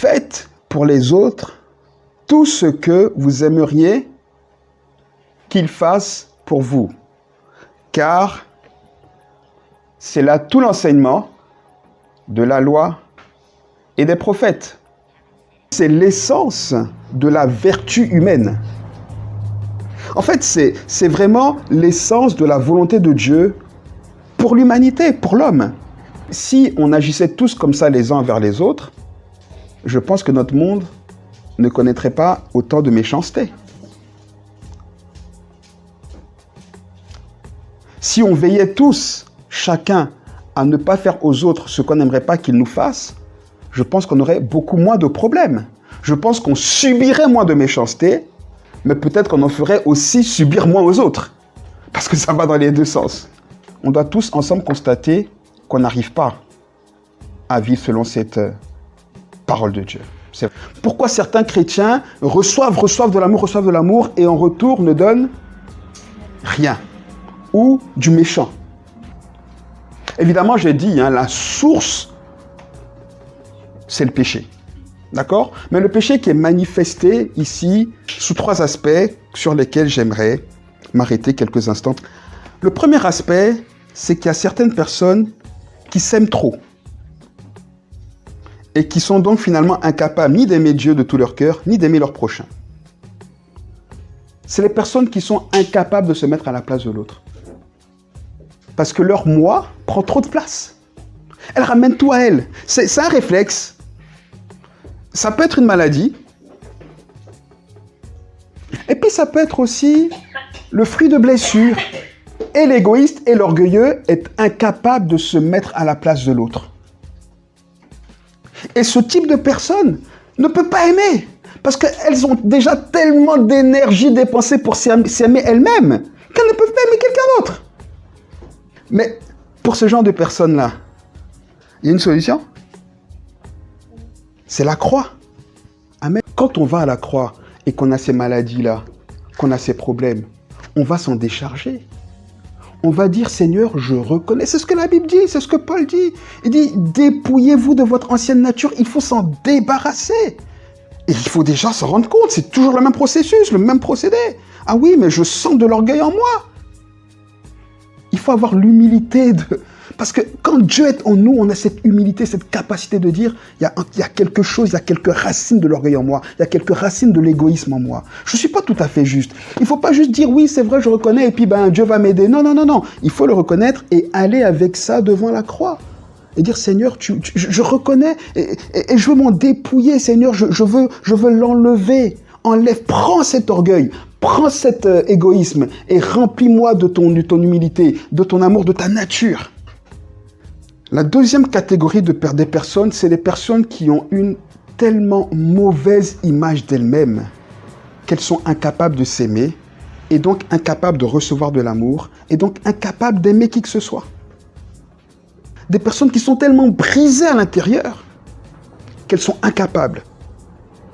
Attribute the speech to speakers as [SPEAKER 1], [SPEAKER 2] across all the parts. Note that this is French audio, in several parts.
[SPEAKER 1] faites pour les autres tout ce que vous aimeriez qu'ils fassent pour vous. Car c'est là tout l'enseignement de la loi et des prophètes. C'est l'essence de la vertu humaine. En fait, c'est vraiment l'essence de la volonté de Dieu pour l'humanité, pour l'homme. Si on agissait tous comme ça les uns envers les autres, je pense que notre monde ne connaîtrait pas autant de méchanceté. Si on veillait tous, chacun, à ne pas faire aux autres ce qu'on n'aimerait pas qu'ils nous fassent, je pense qu'on aurait beaucoup moins de problèmes. Je pense qu'on subirait moins de méchanceté, mais peut-être qu'on en ferait aussi subir moins aux autres. Parce que ça va dans les deux sens. On doit tous ensemble constater qu'on n'arrive pas à vivre selon cette parole de Dieu. Pourquoi certains chrétiens reçoivent de l'amour et en retour ne donnent rien ou du méchant. Évidemment, j'ai dit, la source, c'est le péché. D'accord? Mais le péché qui est manifesté ici sous 3 aspects sur lesquels j'aimerais m'arrêter quelques instants. Le premier aspect, c'est qu'il y a certaines personnes qui s'aiment trop et qui sont donc finalement incapables ni d'aimer Dieu de tout leur cœur, ni d'aimer leur prochain. C'est les personnes qui sont incapables de se mettre à la place de l'autre. Parce que leur moi prend trop de place. Elle ramène tout à elle. C'est un réflexe. Ça peut être une maladie. Et puis ça peut être aussi le fruit de blessures. Et l'égoïste et l'orgueilleux est incapable de se mettre à la place de l'autre. Et ce type de personne ne peut pas aimer. Parce qu'elles ont déjà tellement d'énergie dépensée pour s'aimer elles-mêmes qu'elles ne peuvent pas aimer quelqu'un d'autre. Mais pour ce genre de personnes-là, il y a une solution. C'est la croix. Amen. Quand on va à la croix et qu'on a ces maladies-là, qu'on a ces problèmes, on va s'en décharger. On va dire, Seigneur, je reconnais. C'est ce que la Bible dit, c'est ce que Paul dit. Il dit, dépouillez-vous de votre ancienne nature, il faut s'en débarrasser. Et il faut déjà s'en rendre compte, c'est toujours le même processus, le même procédé. Ah oui, mais je sens de l'orgueil en moi. Il faut avoir l'humilité de... Parce que quand Dieu est en nous, on a cette humilité, cette capacité de dire, il y a quelque chose, il y a quelques racines de l'orgueil en moi, il y a quelques racines de l'égoïsme en moi. Je ne suis pas tout à fait juste. Il ne faut pas juste dire, oui, c'est vrai, je reconnais, et puis Dieu va m'aider. Non, non, non, non. Il faut le reconnaître et aller avec ça devant la croix. Et dire, Seigneur, je reconnais et je veux m'en dépouiller, Seigneur, je veux l'enlever. Enlève, prends cet orgueil, prends cet égoïsme et remplis-moi de ton humilité, de ton amour, de ta nature. La deuxième catégorie des personnes, c'est les personnes qui ont une tellement mauvaise image d'elles-mêmes qu'elles sont incapables de s'aimer et donc incapables de recevoir de l'amour et donc incapables d'aimer qui que ce soit. Des personnes qui sont tellement brisées à l'intérieur qu'elles sont incapables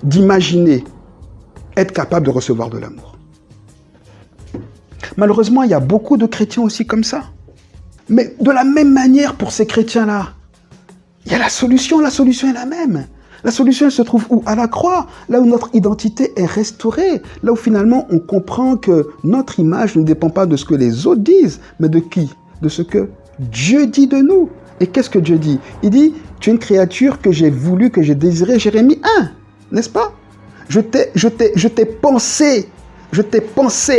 [SPEAKER 1] d'imaginer être capables de recevoir de l'amour. Malheureusement, il y a beaucoup de chrétiens aussi comme ça. Mais de la même manière pour ces chrétiens-là, il y a la solution est la même. La solution, elle se trouve où? À la croix, là où notre identité est restaurée, là où finalement on comprend que notre image ne dépend pas de ce que les autres disent, mais de qui? De ce que Dieu dit de nous. Et qu'est-ce que Dieu dit? Il dit, tu es une créature que j'ai voulu, que j'ai désiré, Jérémie 1, n'est-ce pas? Je t'ai pensé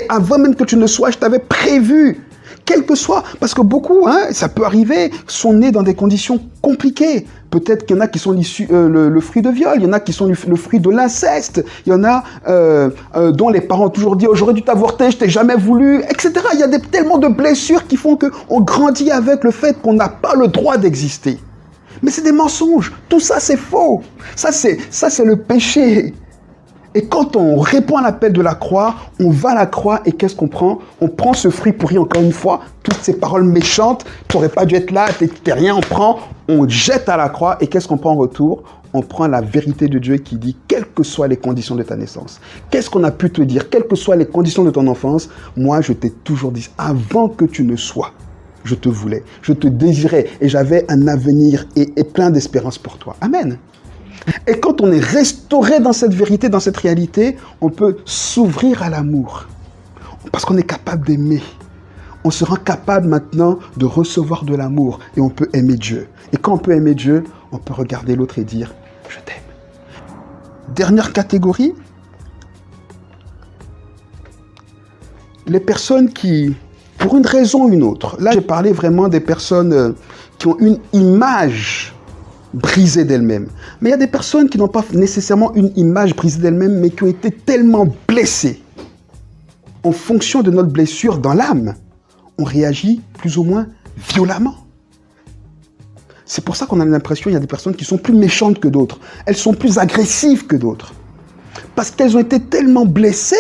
[SPEAKER 1] avant même que tu ne sois, je t'avais prévu. Quel que soit, parce que beaucoup, ça peut arriver, sont nés dans des conditions compliquées. Peut-être qu'il y en a qui sont le fruit de viol, il y en a qui sont le fruit de l'inceste, il y en a dont les parents ont toujours dit « j'aurais dû t'avorter, je t'ai jamais voulu », etc. Il y a tellement de blessures qui font qu'on grandit avec le fait qu'on n'a pas le droit d'exister. Mais c'est des mensonges, tout ça c'est faux, ça c'est le péché. Et quand on répond à l'appel de la croix, on va à la croix et qu'est-ce qu'on prend? On prend ce fruit pourri, encore une fois, toutes ces paroles méchantes, tu n'aurais pas dû être là, t'es rien, on jette à la croix et qu'est-ce qu'on prend en retour? On prend la vérité de Dieu qui dit, quelles que soient les conditions de ta naissance, qu'est-ce qu'on a pu te dire, quelles que soient les conditions de ton enfance, moi je t'ai toujours dit, avant que tu ne sois, je te voulais, je te désirais et j'avais un avenir et plein d'espérance pour toi. Amen. Et quand on est restauré dans cette vérité, dans cette réalité, on peut s'ouvrir à l'amour. Parce qu'on est capable d'aimer. On se rend capable maintenant de recevoir de l'amour et on peut aimer Dieu. Et quand on peut aimer Dieu, on peut regarder l'autre et dire « je t'aime ». Dernière catégorie, les personnes qui, pour une raison ou une autre, là j'ai parlé vraiment des personnes qui ont une image brisée d'elles-mêmes. Mais il y a des personnes qui n'ont pas nécessairement une image brisée d'elles-mêmes, mais qui ont été tellement blessées. En fonction de notre blessure dans l'âme, on réagit plus ou moins violemment. C'est pour ça qu'on a l'impression qu'il y a des personnes qui sont plus méchantes que d'autres. Elles sont plus agressives que d'autres. Parce qu'elles ont été tellement blessées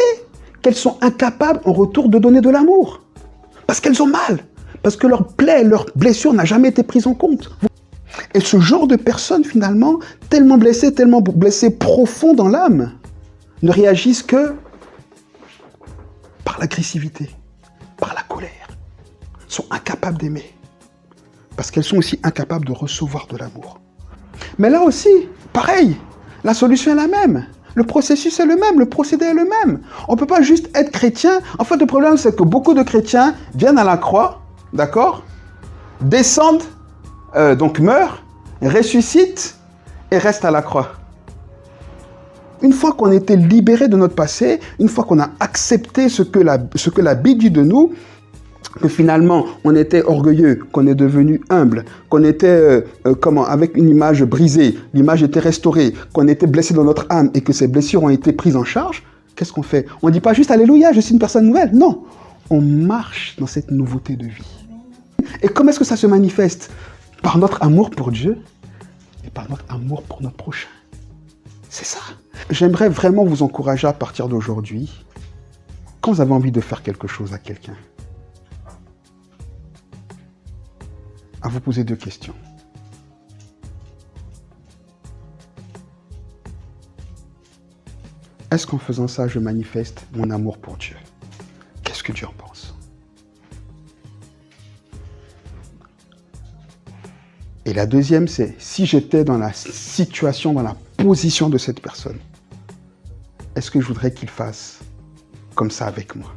[SPEAKER 1] qu'elles sont incapables en retour de donner de l'amour. Parce qu'elles ont mal. Parce que leur plaie, leur blessure n'a jamais été prise en compte. Et ce genre de personnes, finalement, tellement blessées profond dans l'âme, ne réagissent que par l'agressivité, par la colère. Sont incapables d'aimer. Parce qu'elles sont aussi incapables de recevoir de l'amour. Mais là aussi, pareil, la solution est la même. Le processus est le même, le procédé est le même. On ne peut pas juste être chrétien. En fait, le problème, c'est que beaucoup de chrétiens viennent à la croix, d'accord, descendent, donc meurent, ressuscitent et restent à la croix. Une fois qu'on a été libéré de notre passé, une fois qu'on a accepté ce que la Bible dit de nous, que finalement, on était orgueilleux, qu'on est devenu humble, qu'on était avec une image brisée, l'image était restaurée, qu'on était blessé dans notre âme et que ces blessures ont été prises en charge, qu'est-ce qu'on fait? On ne dit pas juste « Alléluia, je suis une personne nouvelle ». Non, on marche dans cette nouveauté de vie. Et comment est-ce que ça se manifeste? Par notre amour pour Dieu et par notre amour pour notre prochain. C'est ça. J'aimerais vraiment vous encourager à partir d'aujourd'hui, quand vous avez envie de faire quelque chose à quelqu'un, à vous poser 2 questions. Est-ce qu'en faisant ça, je manifeste mon amour pour Dieu? Qu'est-ce que Dieu en pense? Et la deuxième, c'est si j'étais dans la situation, dans la position de cette personne, est-ce que je voudrais qu'il fasse comme ça avec moi?